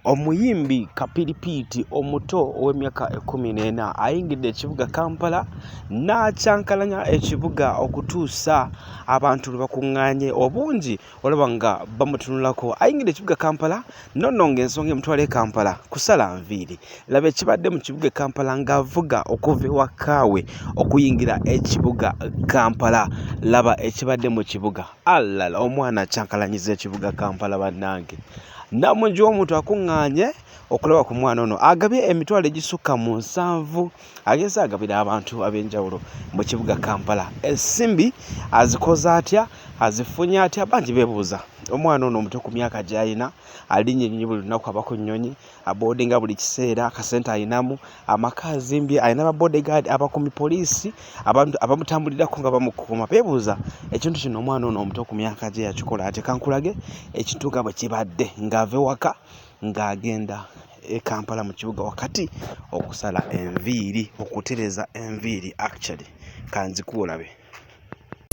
Omuyimbi Kapiripiiti omuto ow'emyaka 14 ayingidde ekibuga Kampala n'akyankalanya ekibuga okutuusa abantu lwe bakuŋŋaanye obungi olaba nga bamutunulako. Ayingidde ekibuga Kampala nno ng'ensonga emutwala e Kampala kusala nviiri. Laba ekibadde mu kibuga Kampala ng'avuga okuva ewakaawe okuyingira ekibuga Kampala. Laba ekibadde mu kibuga. Alala omwana akyankalanyiza ekibuga Kampala bannange. Namungi w'omuntu akuŋŋaanye okulaba ku mwana ono agabye emitwalo egisukka mu 7 ageze agabira abantu ab'enjawulo mu kibuga Kampala. Ensimbi azikoze atya, azifunye atya? Bangi beebuuza. Omwana ono omuto ku myaka gy'alina alinnye ennyonyi buli lunaku aba ku nnyonyi, aboodinga buli kiseera, akasente alinamu, amaka azimbye, alina ba bodyguard, abakuumi poliisi abamutambulirako nga bamukuuma. Beebuuza ekintu kino omwana ono omuto ku myaka gye yakikola atya? Kankulage ekintu nga bwe kibadde ng'ava ewaka ng'agenda e Kampala mu kibuga wakati okusala enviiri, okutereza enviiri actually. Kanzikuulabe.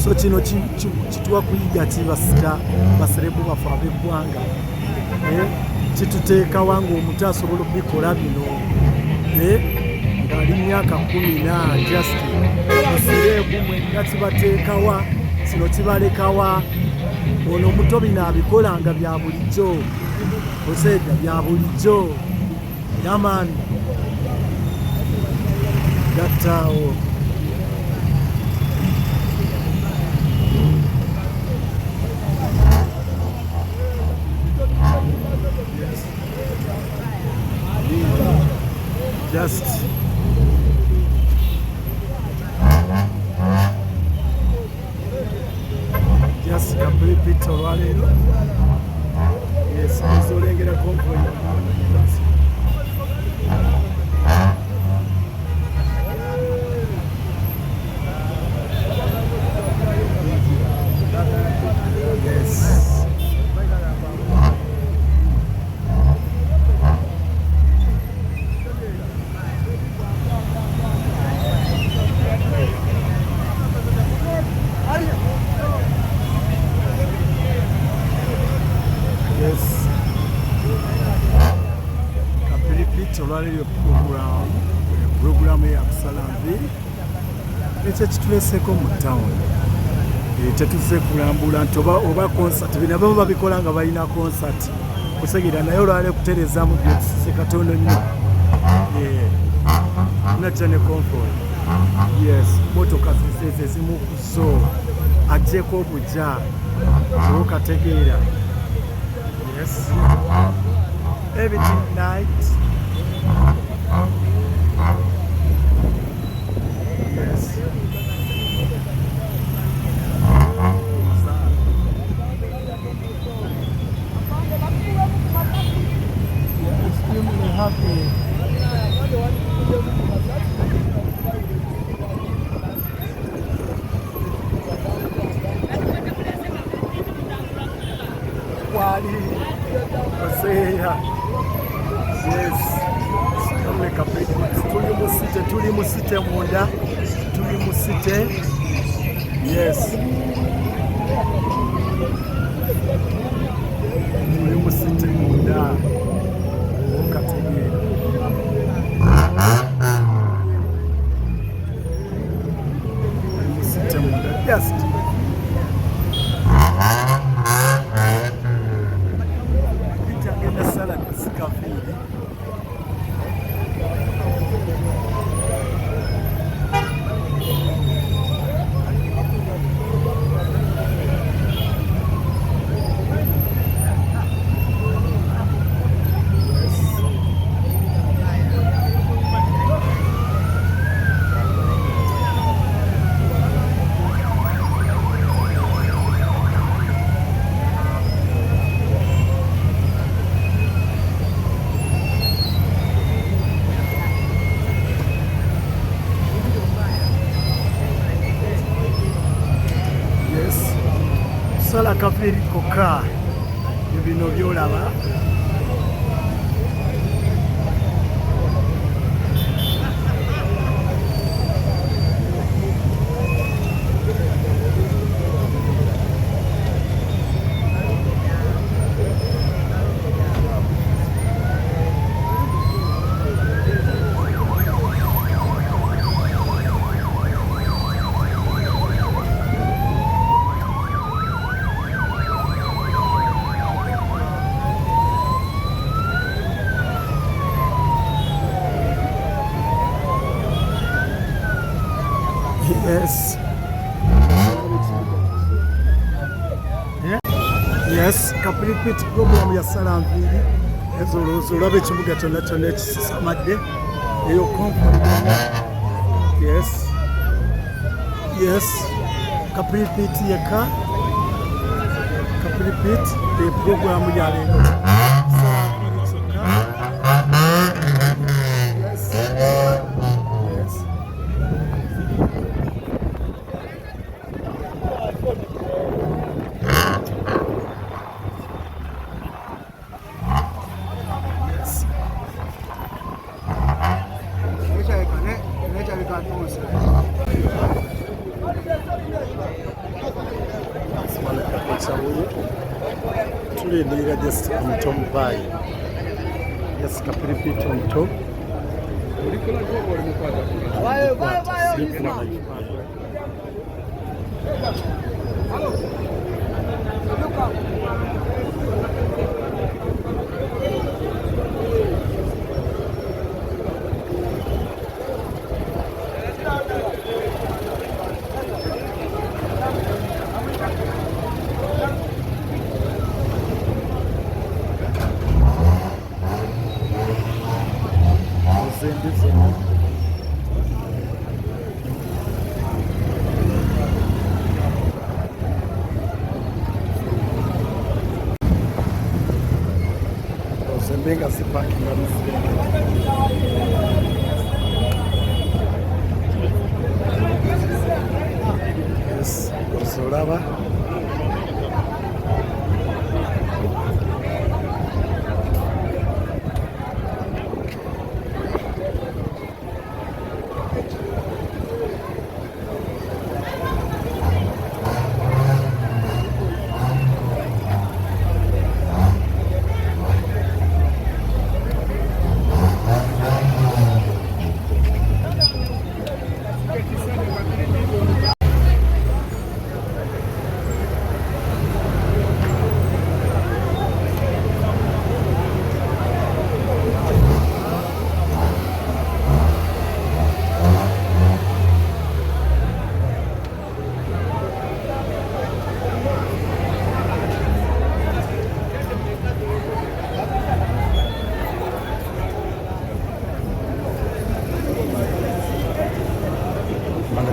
So kino kituwa kuyiga kibasita baserebu bafe ab'eggwanga. Kituteekawa ng'omuto asobola okubikola bino ng'ali myaka 14 just baserebu mwenna kibateekawa kino kibalekawa. Ono omuto bino abikola nga bya bulijjo oseega bya bulijjo yamaani gattaawo. Just Kapiripiiti olwaleero. Yes, ezolengera convoy. Olwaleero puroguramu ya kusala nviiri ekyo kituleseeko mu tawuni. Tetuze kulambula nti oba konsati bino baba babikola nga balina konsati kusegira naye olwaleero kutereezaamu byekisise katono nnyo. Nakyo ne convoy. Yes, motoka zise ezimu ku zo agyeko obujja okategeera. Yes, everything night. Yes. Extremely happy. Wali. Yes. Tuli mu site munda, tuli mu site. Yes, tuli mu site munda okategeera. Tuli mu site munda just itagenda sala kasikafiiri. Sala kafiiri kokka bino byolaba. Yes. Yes, Kapiripiti program ya Salanviri. Ezo olaba ekibuga kyonna kyonna ekisisamadde. Eyo comfort. Yes. Yes. Kapiripiti yekka. Kapiripiti the program ya leero. Salanviri kyokka. Yes. Yes. Tulendirira just omuto mubaayi. Yes, Kapiripiti omuto. Zembenga sipaki yes, Solava.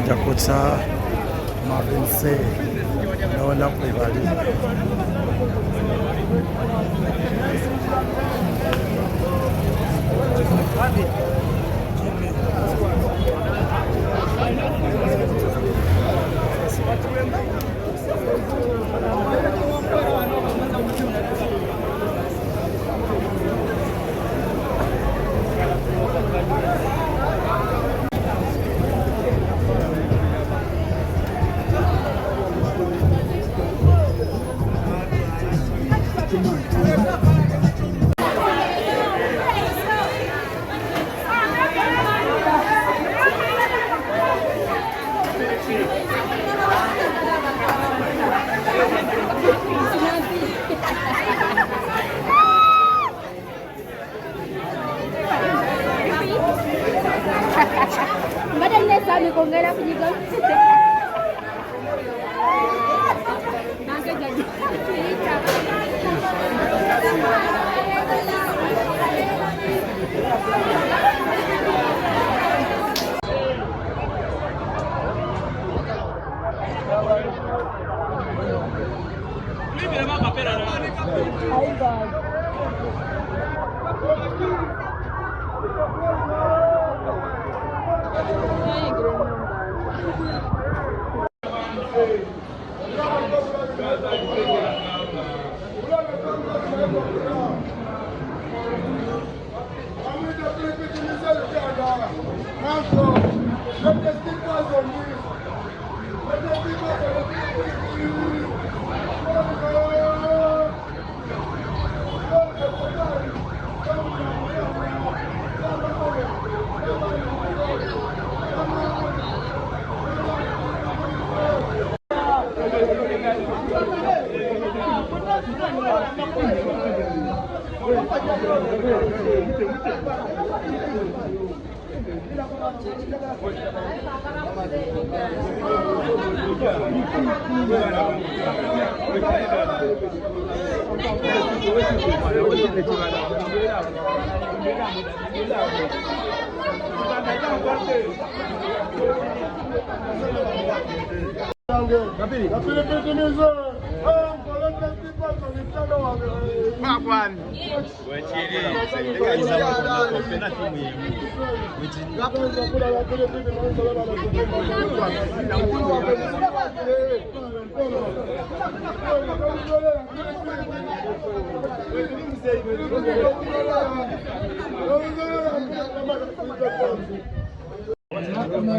Jakota Mabense naona kwebali Sabi ko nga lang pinigaw. Ay, God.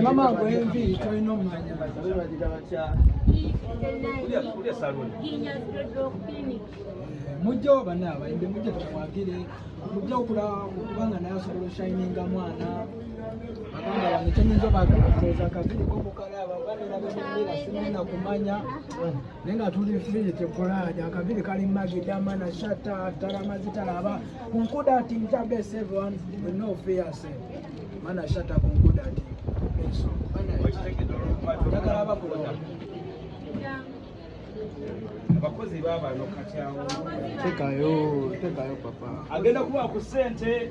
Mama ngwembi toino manya mujjo bana abayimbi mujjo tumwagire mujjo kubanga naye asobola oshininga mwana bagamba wange kyenyinza obagaaoza akaviri komukalaba banera bemera sinina kumanya naye nga tuli firi tekolaja akaviri kali magidama na shata talamazitalaba kunkudati ntabes everyone with no fear say mana shata kunkudati so njagala abakola abakozi babano kati awo tekayo papa agenda kuba ku ssente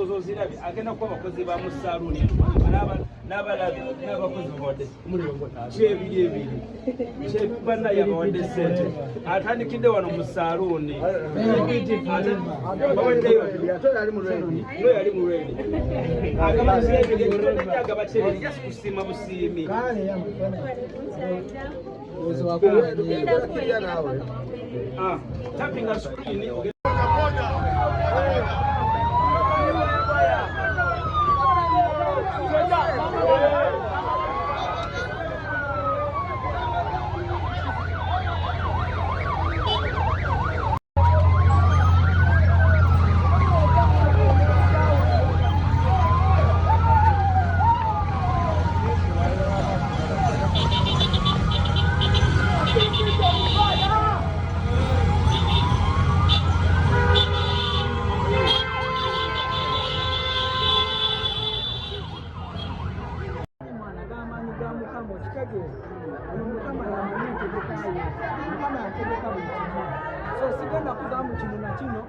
ozozirabye agenda kuba abakozi ba mu saluuni n'abalabi n'abakozi bawadde kyebiri banna yabawadde ssente atandikidde wano mu saluuni yali mulweni agabakyebiri jasi kusiima busiimi tappinga screen so sigenda kugamba kino na kino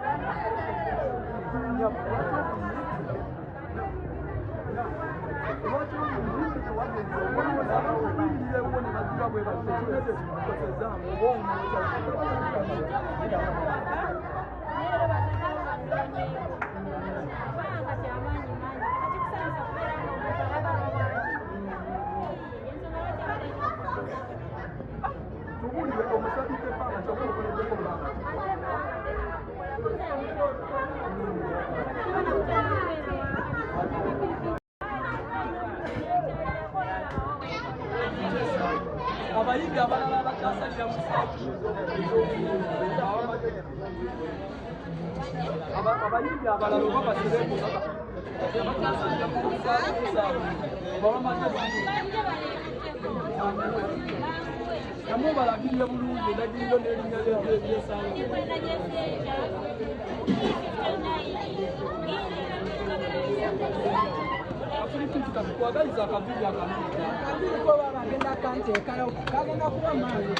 abayimbi abalala bakyasalira abayimbi abalala oba basireku bakyasalira namu balagirire bulungi endagiriro n'erinnya ly'esaala kwagaliza akaviri akaviri koba bagenda kanteekayo kagenda kuba maanyi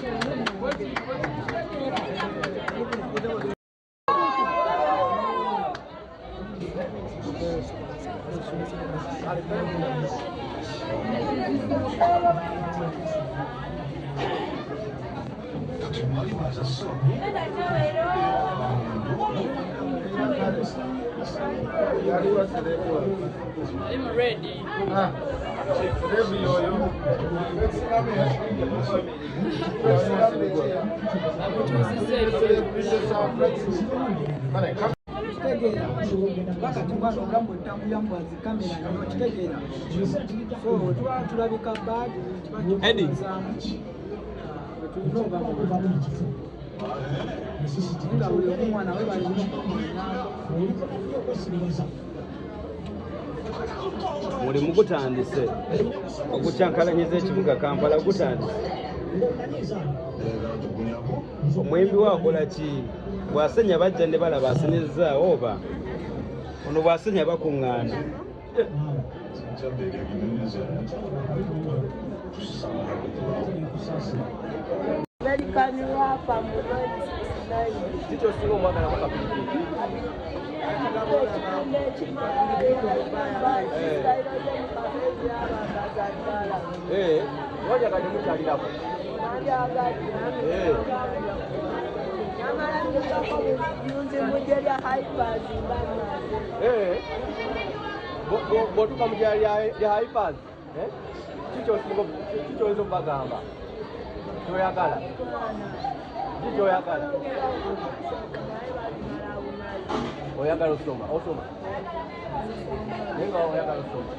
I'm ready. mulimu gutandise okukyankalanyiza ekibuga Kampala gutandise. Omwembi wakola ki? Bw'asenya bajja ne balaba asenyezaawo oba ono bw'asenya bakuŋŋaana 진짜 매력 있는 여자는 American rapper Muloti. Kicho singo mwagala kwa kapilipiti. Ngoja kaje mchali hapo. Botuka mujali ya hypers. Kicho singo kicho hizo bagamba. Toyagala. Kicho yagala. Oyagala osoma. Nenga oyagala osoma.